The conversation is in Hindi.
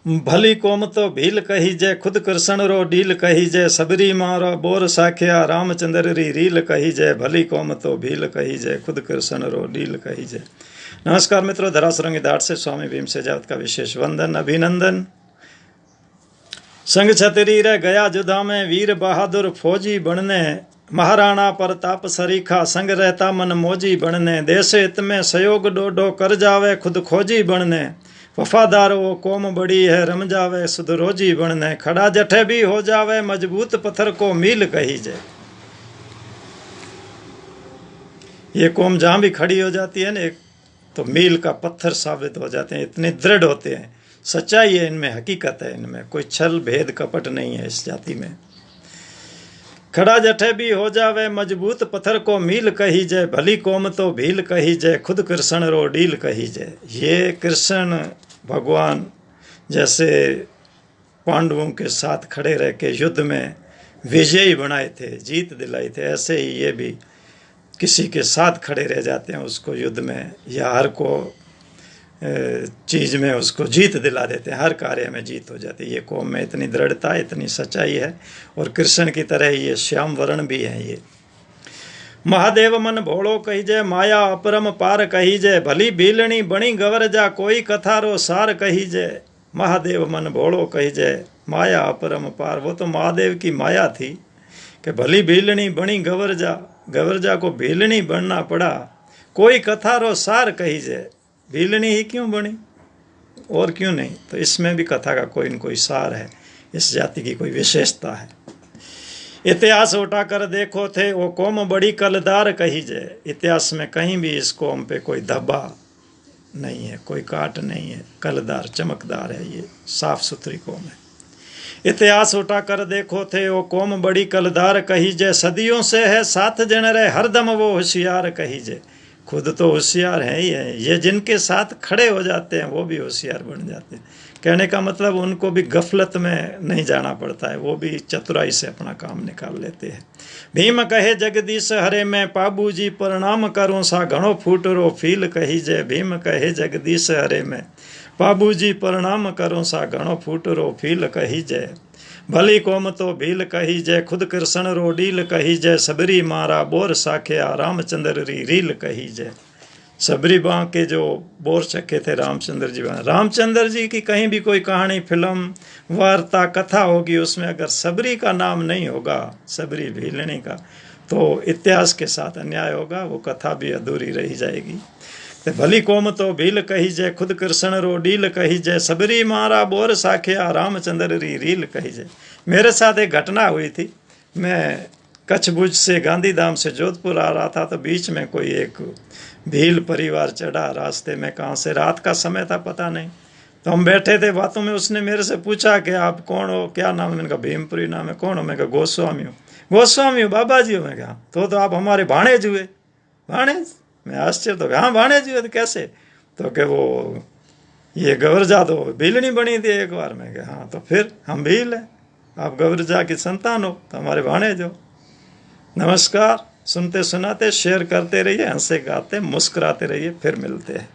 भली कोम तो भील कही जय, खुद कृष्ण रो डील कही जय। सबरी मारो बोर साख्या, रामचंद्र री रील कही जय। भली कोम तो भील कही जय, खुद कृष्ण रो डील कही जय। नमस्कार मित्रों, धरासुरंगी धाट से स्वामी भीम से जावत का विशेष वंदन अभिनंदन। संग छतरी रे गया जुदा में, वीर बहादुर फौजी बनने। महाराणा प्रताप सरीखा, संग रहता मन मौजी बनने। देश हित में सहयोग डोडो कर जावे, खुद खोजी बनने। वफादार वो कौम बड़ी है, रम जावे सुध रोजी बनने। खड़ा जठे भी हो जावे, मजबूत पत्थर को मील कही जाए। ये कौम जहां भी खड़ी हो जाती है ना, तो मील का पत्थर साबित हो जाते हैं, इतने दृढ़ होते हैं। सच्चाई है इनमें, हकीकत है इनमें, कोई छल भेद कपट नहीं है इस जाति में। खड़ा जठे भी हो जावे, मजबूत पत्थर को मील कही जय। भली कौम तो भील कही जय, खुद कृष्ण रो डील कही जय। ये कृष्ण भगवान जैसे पांडवों के साथ खड़े रह के युद्ध में विजयी बनाए थे, जीत दिलाई थे, ऐसे ही ये भी किसी के साथ खड़े रह जाते हैं उसको युद्ध में, या हर को चीज़ में उसको जीत दिला देते हैं, हर कार्य में जीत हो जाती है। ये कौम में इतनी दृढ़ता, इतनी सच्चाई है, और कृष्ण की तरह ये श्याम वर्ण भी है। ये महादेव मन भोड़ो कही जय, माया अपरम पार कही जय। भली भीलनी बणी गवर जा, कोई कथारो सार कही जय। महादेव मन भोड़ो कही जय, माया अपरम पार। वो तो महादेव की माया थी कि भली भीलनी बणी गवरजा को भीलनी बनना पड़ा। कोई कथारो सार कही जय, भीलनी ही क्यों बनी और क्यों नहीं? तो इसमें भी कथा का कोई न कोई सार है, इस जाति की कोई विशेषता है। इतिहास उठा कर देखो थे, वो कौम बड़ी कलदार कही जय। इतिहास में कहीं भी इस कौम पे कोई धब्बा नहीं है, कोई काट नहीं है, कलदार चमकदार है, ये साफ सुथरी कौम है। इतिहास उठा कर देखो थे, वो कौम बड़ी कलदार कही जय। सदियों से है साथ जन रहे, हरदम वो होशियार कही जय। खुद तो होशियार है ही है, ये जिनके साथ खड़े हो जाते हैं वो भी होशियार बन जाते हैं। कहने का मतलब उनको भी गफलत में नहीं जाना पड़ता है, वो भी चतुराई से अपना काम निकाल लेते हैं। भीम कहे जगदीश हरे, मैं पाबू जी प्रणाम करूं सा, घणो फूटरो फील कही जय। भीम कहे जगदीश हरे, मैं पाबू जी प्रणाम करूं सा, घणो फूटरो फील कही जय। भली कौम तो भील कही जय, खुद कृष्ण रो डील कही जय। सबरी मारा बोर साख्या, रामचंद्र री रील कही जय। सबरी बाँ के जो बोर चखे थे रामचंद्र जी, रामचंद्र जी की कहीं भी कोई कहानी, फिल्म, वार्ता, कथा होगी, उसमें अगर सबरी का नाम नहीं होगा, सबरी भीलनी का, तो इतिहास के साथ अन्याय होगा, वो कथा भी अधूरी रही जाएगी। तो भली कौम तो भील कही जय, खुद कृष्ण रो डील कही जय। सबरी मारा बोर साख्या, रामचंद्र री रील कही जय। मेरे साथ एक घटना हुई थी। मैं कच्छ भुज से गांधीधाम से जोधपुर आ रहा था, तो बीच में कोई एक भील परिवार चढ़ा रास्ते में, कहाँ से, रात का समय था पता नहीं। तो हम बैठे थे बातों में, उसने मेरे से पूछा कि आप कौन हो, क्या नाम है? मैंने कहा भीमपुरी नाम है। कौन हो? मैं कहा गोस्वामी हूँ। गोस्वामी हो? बाबा जी हो? मैं कहा तो आप हमारे भाणेज हुए। भाणेज? मैं आश्चर्य, तो हाँ भाणेज हुए, तो कैसे? तो कि वो ये गवरजा तो भीलनी बनी थी एक बार। मैं कहा हाँ, तो फिर हम भील हैं, आप गवरजा की संतान हो, तो हमारे भाणेज हो। नमस्कार, सुनते सुनाते शेयर करते रहिए, हंसे गाते मुस्कुराते रहिए, फिर मिलते हैं।